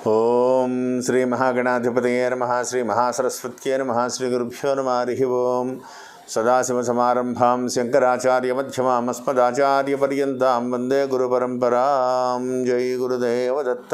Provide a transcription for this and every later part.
ఓం శ్రీ మహాగణాధిపతయే నమః. శ్రీ మహాసరస్వత్యే నమః. శ్రీ గురుభ్యో నమః. హరి ఓం. సదాశివసమారంభాం శంకరాచార్యమధ్యమాం అస్మదాచార్యపర్యంతాం వందే గురుపరంపరాం. జై గురుదేవదత్త.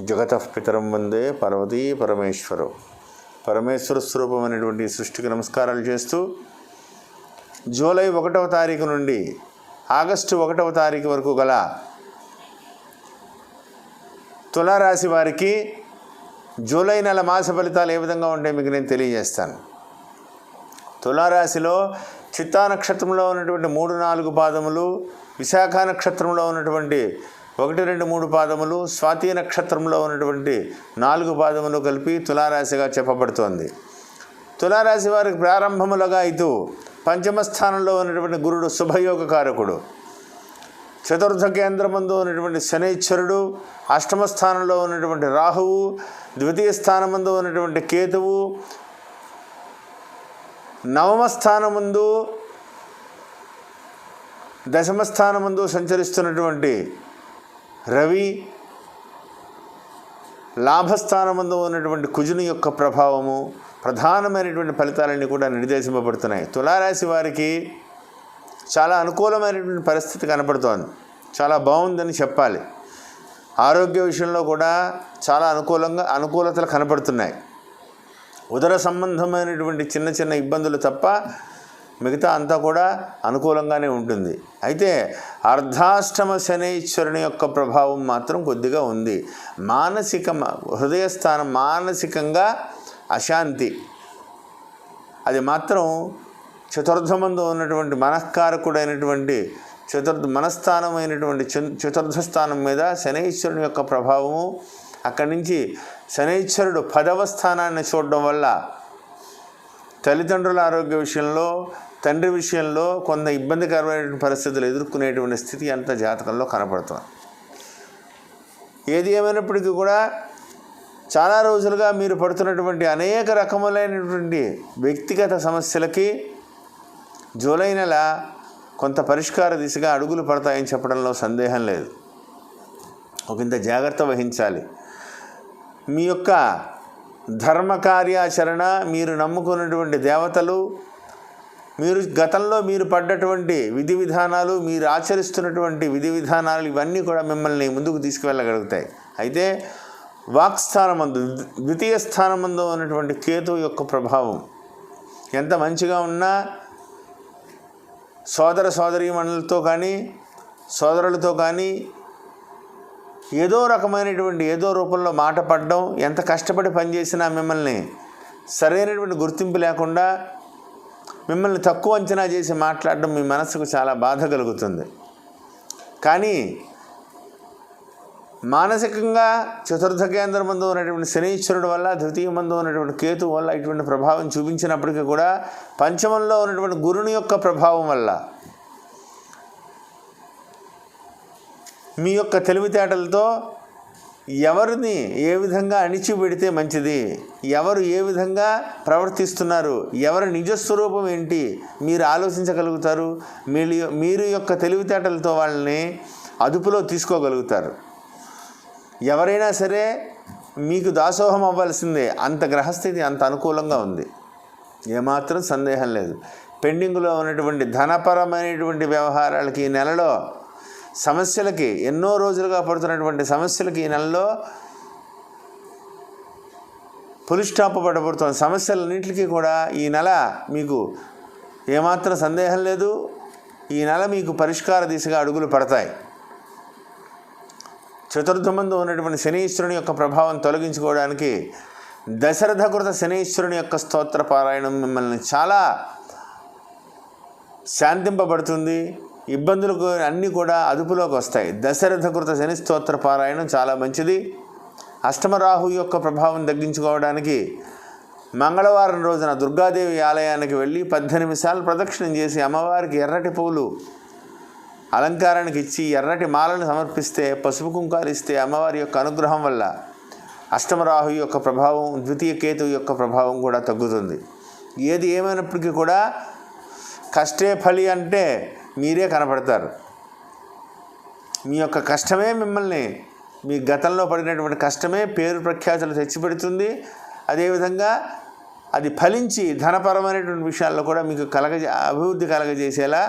జగతః పితరం వందే పార్వతీ పరమేశ్వరం. పరమేశ్వర స్వరూపమైనటువంటి సృష్టికి నమస్కారాలు చేస్తూ జూలై 1వ తారీఖు నుండి ఆగస్టు 1వ తారీఖు వరకు గల తులారాశి వారికి జూలై నెల మాస ఫలితాలు ఏ విధంగా ఉంటాయి మీకు నేను తెలియజేస్తాను. తులారాశిలో చిత్తా నక్షత్రంలో ఉన్నటువంటి 3-4 పాదములు, విశాఖ నక్షత్రంలో ఉన్నటువంటి 1-2-3 పాదములు, స్వాతి నక్షత్రంలో ఉన్నటువంటి 4 పాదములు కలిపి తులారాశిగా చెప్పబడుతోంది. తులారాశి వారికి ప్రారంభములుగా ఇటు పంచమ స్థానంలో ఉన్నటువంటి గురుడు శుభయోగకారకుడు, చతుర్థ కేంద్రమందు ఉన్నటువంటి శనైశ్వరుడు, అష్టమ స్థానంలో ఉన్నటువంటి రాహువు, ద్వితీయ స్థానమందు ఉన్నటువంటి కేతువు, నవమ స్థానమందు దశమ స్థానమందు సంచరిస్తున్నటువంటి రవి, లాభస్థానమందు ఉన్నటువంటి కుజుని యొక్క ప్రభావము ప్రధానమైనటువంటి ఫలితాలన్నీ కూడా నిర్దేశింపబడుతున్నాయి. తులారాశి వారికి చాలా అనుకూలమైనటువంటి పరిస్థితి కనపడుతోంది. చాలా బాగుందని చెప్పాలి. ఆరోగ్య విషయంలో కూడా చాలా అనుకూలతలు కనపడుతున్నాయి. ఉదర సంబంధమైనటువంటి చిన్న చిన్న ఇబ్బందులు తప్ప మిగతా అంతా కూడా అనుకూలంగానే ఉంటుంది. అయితే అర్ధాష్టమ శనైశ్వరుని యొక్క ప్రభావం మాత్రం కొద్దిగా ఉంది. హృదయస్థానం మానసికంగా అశాంతి, అది మాత్రం చతుర్థమందు ఉన్నటువంటి మనఃకారకుడైనటువంటి మనస్థానమైనటువంటి చతుర్థ స్థానం మీద శనైశ్వరుని యొక్క ప్రభావము, అక్కడి నుంచి శనైశ్వరుడు 10వ స్థానాన్ని చూడడం వల్ల తల్లిదండ్రుల ఆరోగ్య విషయంలో, తండ్రి విషయంలో కొంత ఇబ్బందికరమైనటువంటి పరిస్థితులు ఎదుర్కొనేటువంటి స్థితి అంత జాతకంలో కనపడుతుంది. ఏది ఏమైనప్పటికీ కూడా చాలా రోజులుగా మీరు పడుతున్నటువంటి అనేక రకములైనటువంటి వ్యక్తిగత సమస్యలకి జూలై నెల కొంత పరిష్కార దిశగా అడుగులు పడతాయని చెప్పడంలో సందేహం లేదు. ఒకంత జాగ్రత్త వహించాలి. మీ యొక్క ధర్మ కార్యాచరణ, మీరు నమ్ముకున్నటువంటి దేవతలు, మీరు గతంలో మీరు పడ్డటువంటి విధి విధానాలు, మీరు ఆచరిస్తున్నటువంటి విధి విధానాలు, ఇవన్నీ కూడా మిమ్మల్ని ముందుకు తీసుకువెళ్ళగలుగుతాయి. అయితే వాక్స్థానమందు ద్వితీయ స్థానమందు ఉన్నటువంటి కేతువు యొక్క ప్రభావం ఎంత మంచిగా ఉన్నా సోదరీమణులతో కానీ సోదరులతో కానీ ఏదో రూపంలో మాట పడడం, ఎంత కష్టపడి పనిచేసినా మిమ్మల్ని సరైనటువంటి గుర్తింపు లేకుండా మిమ్మల్ని తక్కువ అంచనా చేసి మాట్లాడడం మీ మనసుకు చాలా బాధ కలుగుతుంది. కానీ మానసికంగా చతుర్థ కేంద్రమందు ఉన్నటువంటి శనీశ్వరుడు వల్ల, ద్వితీయమందు ఉన్నటువంటి కేతు వల్ల ఇటువంటి ప్రభావం చూపించినప్పటికీ కూడా పంచమంలో ఉన్నటువంటి గురుని యొక్క ప్రభావం వల్ల మీ యొక్క తెలివితేటలతో ఎవరిని ఏ విధంగా అణిచిపెడితే మంచిది, ఎవరు ఏ విధంగా ప్రవర్తిస్తున్నారు, ఎవరి నిజస్వరూపం ఏంటి మీరు ఆలోచించగలుగుతారు. మీరు యొక్క తెలివితేటలతో వాళ్ళని అదుపులో తీసుకోగలుగుతారు. ఎవరైనా సరే మీకు దాసోహం అవ్వాల్సిందే. అంత గ్రహస్థితి అంత అనుకూలంగా ఉంది, ఏమాత్రం సందేహం లేదు. పెండింగ్లో ఉన్నటువంటి ధనపరమైనటువంటి వ్యవహారాలకి ఈ నెలలో సమస్యలకి, ఎన్నో రోజులుగా పడుతున్నటువంటి సమస్యలకి ఈ నెలలో ఫుల్ స్టాప్ పడబడుతుంది. సమస్యలన్నింటికి కూడా ఈ నెల మీకు ఏమాత్రం సందేహం లేదు, ఈ నెల మీకు పరిష్కార దిశగా అడుగులు పడతాయి. చతుర్థమందు ఉన్నటువంటి శనీశ్వరుని యొక్క ప్రభావం తొలగించుకోవడానికి దశరథకృత శనీశ్వరుని యొక్క స్తోత్ర పారాయణం మిమ్మల్ని చాలా శాంతింపబడుతుంది. ఇబ్బందులకు అన్నీ కూడా అదుపులోకి వస్తాయి. దశరథకృత శని స్తోత్ర పారాయణం చాలా మంచిది. అష్టమరాహు యొక్క ప్రభావం తగ్గించుకోవడానికి మంగళవారం రోజున దుర్గాదేవి ఆలయానికి వెళ్ళి 18 నిమిషాలు ప్రదక్షిణం చేసి అమ్మవారికి ఎర్రటి పువ్వులు అలంకారానికి ఇచ్చి ఎర్రటి మాలను సమర్పిస్తే, పసుపు కుంకాలు ఇస్తే అమ్మవారి యొక్క అనుగ్రహం వల్ల అష్టమరాహు యొక్క ప్రభావం, ద్వితీయ కేతువు యొక్క ప్రభావం కూడా తగ్గుతుంది. ఏది ఏమైనప్పటికీ కూడా కష్టే ఫలి అంటే మీరే కనపడతారు. మీ యొక్క కష్టమే మిమ్మల్ని మీ గతంలో పడినటువంటి కష్టమే పేరు ప్రఖ్యాతులు తెచ్చిపెడుతుంది. అదేవిధంగా అది ఫలించి ధనపరమైనటువంటి విషయాల్లో కూడా మీకు అభివృద్ధి కలగజేసేలా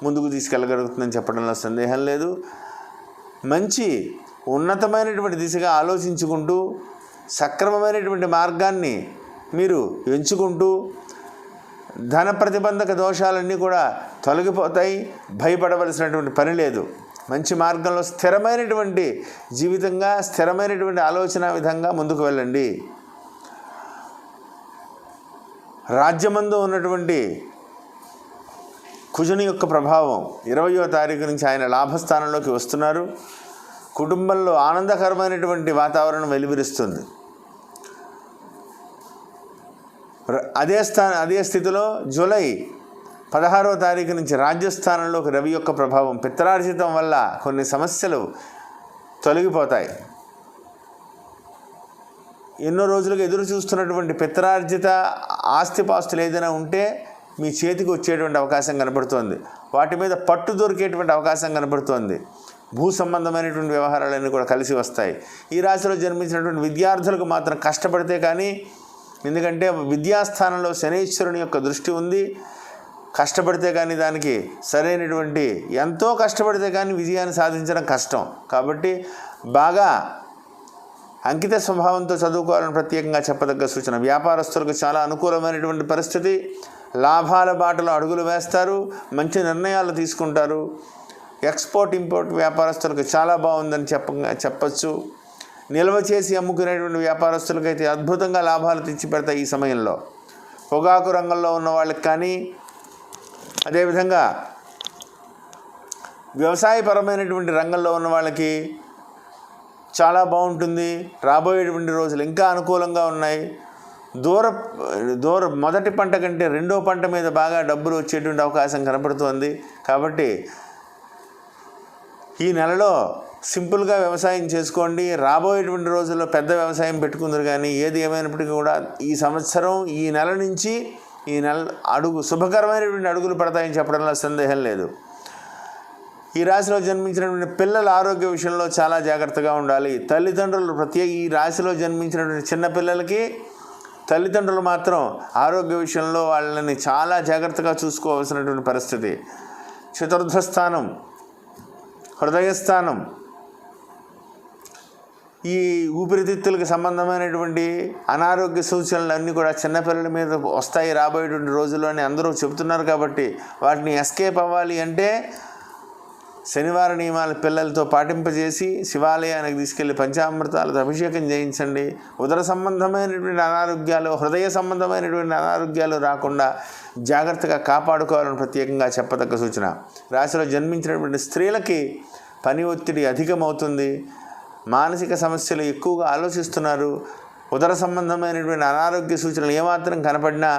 ముందుకు తీసుకెళ్ళగలుగుతుందని చెప్పడంలో సందేహం లేదు. మంచి ఉన్నతమైనటువంటి దిశగా ఆలోచించుకుంటూ సక్రమమైనటువంటి మార్గాన్ని మీరు ఎంచుకుంటూ ధన ప్రతిబంధక దోషాలన్నీ కూడా తొలగిపోతాయి. భయపడవలసినటువంటి పని లేదు. మంచి మార్గంలో స్థిరమైనటువంటి జీవితంగా స్థిరమైనటువంటి ఆలోచన విధంగా ముందుకు వెళ్ళండి. రాజ్యమందు ఉన్నటువంటి కుజుని యొక్క ప్రభావం 20వ తారీఖు నుంచి ఆయన లాభస్థానంలోకి వస్తున్నారు. కుటుంబంలో ఆనందకరమైనటువంటి వాతావరణం వెలువరిస్తుంది. అదే స్థితిలో జూలై 16వ తారీఖు నుంచి రాజ్యస్థానంలోకి రవి యొక్క ప్రభావం పిత్రార్జితం వల్ల కొన్ని సమస్యలు తొలగిపోతాయి. ఎన్నో రోజులుగా ఎదురు చూస్తున్నటువంటి పిత్రార్జిత ఆస్తిపాస్తులు ఏదైనా ఉంటే మీ చేతికి వచ్చేటువంటి అవకాశం కనబడుతోంది. వాటి మీద పట్టు దొరికేటువంటి అవకాశం కనబడుతోంది. భూ సంబంధమైనటువంటి వ్యవహారాలన్నీ కూడా కలిసి వస్తాయి. ఈ రాశిలో జన్మించినటువంటి విద్యార్థులకు మాత్రం కష్టపడితే కానీ, ఎందుకంటే విద్యాస్థానంలో శనీశ్వరుని యొక్క దృష్టి ఉంది. కష్టపడితే కానీ దానికి సరైనటువంటి ఎంతో కష్టపడితే కానీ విజయాన్ని సాధించడం కష్టం. కాబట్టి బాగా అంకిత స్వభావంతో చదువుకోవాలని ప్రత్యేకంగా చెప్పదగ్గ సూచన. వ్యాపారస్తులకు చాలా అనుకూలమైనటువంటి పరిస్థితి. లాభాల బాటలో అడుగులు వేస్తారు. మంచి నిర్ణయాలు తీసుకుంటారు. ఎక్స్పోర్ట్ ఇంపోర్ట్ వ్యాపారస్తులకు చాలా బాగుందని చెప్పచ్చు. నిల్వ చేసి అమ్ముకునేటువంటి వ్యాపారస్తులకైతే అద్భుతంగా లాభాలు తెచ్చిపెడతాయి ఈ సమయంలో. పొగాకు రంగంలో ఉన్న వాళ్ళకి కానీ, అదేవిధంగా వ్యవసాయపరమైనటువంటి రంగంలో ఉన్న వాళ్ళకి చాలా బాగుంటుంది. రాబోయేటువంటి రోజులు ఇంకా అనుకూలంగా ఉన్నాయి. మొదటి పంట కంటే రెండో పంట మీద బాగా డబ్బులు వచ్చేటువంటి అవకాశం కనపడుతోంది. కాబట్టి ఈ నెలలో సింపుల్గా వ్యవసాయం చేసుకోండి. రాబోయేటువంటి రోజుల్లో పెద్ద వ్యవసాయం పెట్టుకుందరు. కానీ ఏది ఏమైనప్పటికీ కూడా ఈ సంవత్సరం ఈ నెల నుంచి ఈ నెల శుభకరమైనటువంటి అడుగులు పడతాయని చెప్పడంలో సందేహం లేదు. ఈ రాశిలో జన్మించినటువంటి పిల్లల ఆరోగ్య విషయంలో చాలా జాగ్రత్తగా ఉండాలి. తల్లిదండ్రులు ఈ రాశిలో జన్మించినటువంటి చిన్నపిల్లలకి తల్లిదండ్రులు మాత్రం ఆరోగ్య విషయంలో వాళ్ళని చాలా జాగ్రత్తగా చూసుకోవాల్సినటువంటి పరిస్థితి. చతుర్థ స్థానం, హృదయస్థానం, ఈ ఊపిరితిత్తులకు సంబంధమైనటువంటి అనారోగ్య సూచనలు అన్నీ కూడా చిన్నపిల్లల మీద వస్తాయి రాబోయేటువంటి రోజుల్లో అని అందరూ చెబుతున్నారు. కాబట్టి వాటిని ఎస్కేప్ అవ్వాలి అంటే శనివార నియమాలు పిల్లలతో పాటింపజేసి శివాలయానికి తీసుకెళ్లి పంచామృతాలతో అభిషేకం చేయించండి. ఉదర సంబంధమైనటువంటి అనారోగ్యాలు, హృదయ సంబంధమైనటువంటి అనారోగ్యాలు రాకుండా జాగ్రత్తగా కాపాడుకోవాలని ప్రత్యేకంగా చెప్పదగ్గ సూచన. రాశిలో జన్మించినటువంటి స్త్రీలకి పని ఒత్తిడి అధికమవుతుంది. మానసిక సమస్యలు ఎక్కువగా ఆలోచిస్తున్నారు. ఉదర సంబంధమైనటువంటి అనారోగ్య సూచనలు ఏమాత్రం కనపడినా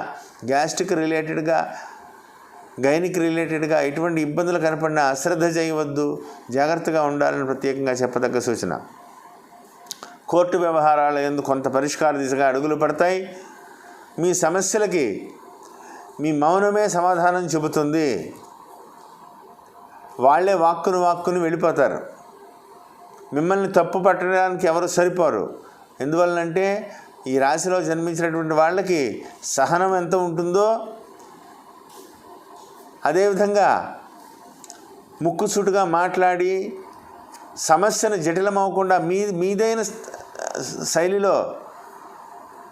గ్యాస్ట్రిక్ రిలేటెడ్గా, గైనిక్ రిలేటెడ్గా ఎటువంటి ఇబ్బందులు కనపడినా అశ్రద్ధ చేయవద్దు. జాగ్రత్తగా ఉండాలని ప్రత్యేకంగా చెప్పదగ్గ సూచన. కోర్టు వ్యవహారాల యందు కొంత పరిష్కార దిశగా అడుగులు పడతాయి. మీ సమస్యలకి మీ మౌనమే సమాధానం చెబుతుంది. వాళ్ళే వాక్కును వెళ్ళిపోతారు. మిమ్మల్ని తప్పు పట్టడానికి ఎవరు సరిపోరు. ఎందువల్లంటే ఈ రాశిలో జన్మించినటువంటి వాళ్ళకి సహనం ఎంత ఉంటుందో, అదేవిధంగా ముక్కుసూటుగా మాట్లాడి సమస్యను జటిలమవ్వకుండా మీదైన శైలిలో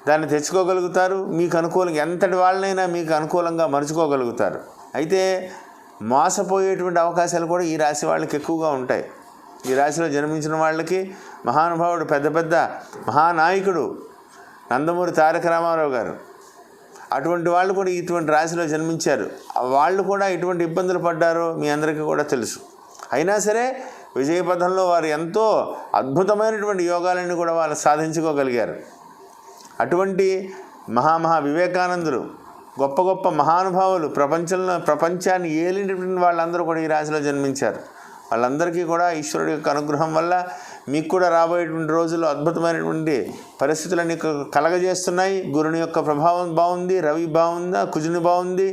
దాన్ని తెచ్చుకోగలుగుతారు. మీకు అనుకూలంగా ఎంతటి వాళ్ళనైనా మీకు అనుకూలంగా మలుచుకోగలుగుతారు. అయితే మోసపోయేటువంటి అవకాశాలు కూడా ఈ రాశి వాళ్ళకి ఎక్కువగా ఉంటాయి. ఈ రాశిలో జన్మించిన వాళ్ళకి మహానుభావుడు, పెద్ద మహానాయకుడు నందమూరి తారక రామారావు గారు, అటువంటి వాళ్ళు కూడా ఇటువంటి రాశిలో జన్మించారు. వాళ్ళు కూడా ఎటువంటి ఇబ్బందులు పడ్డారో మీ అందరికీ కూడా తెలుసు. అయినా సరే విజయపథంలో వారు ఎంతో అద్భుతమైనటువంటి యోగాలను కూడా వాళ్ళు సాధించుకోగలిగారు. అటువంటి వివేకానందులు, గొప్ప మహానుభావులు, ప్రపంచాన్ని ఏలినటువంటి వాళ్ళందరూ కూడా ఈ రాశిలో జన్మించారు. వాళ్ళందరికీ కూడా ఈశ్వరుడి యొక్క అనుగ్రహం వల్ల మీకు కూడా రాబోయేటువంటి రోజుల్లో అద్భుతమైనటువంటి పరిస్థితులన్నీ కలగజేస్తున్నాయి. గురుని యొక్క ప్రభావం బాగుంది, రవి బాగుందా, కుజుని బాగుంది,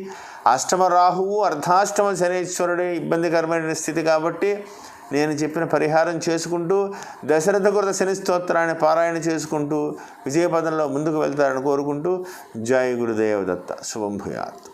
అష్టమ రాహువు, అర్ధాష్టమ శనీశ్వరుడే ఇబ్బందికరమైన స్థితి. కాబట్టి నేను చెప్పిన పరిహారం చేసుకుంటూ దశరథ కృత శని స్తోత్రాన్ని పారాయణ చేసుకుంటూ విజయపదంలో ముందుకు వెళ్తారని కోరుకుంటూ జై గురుదేవ దత్త. శుభం భూయాత్.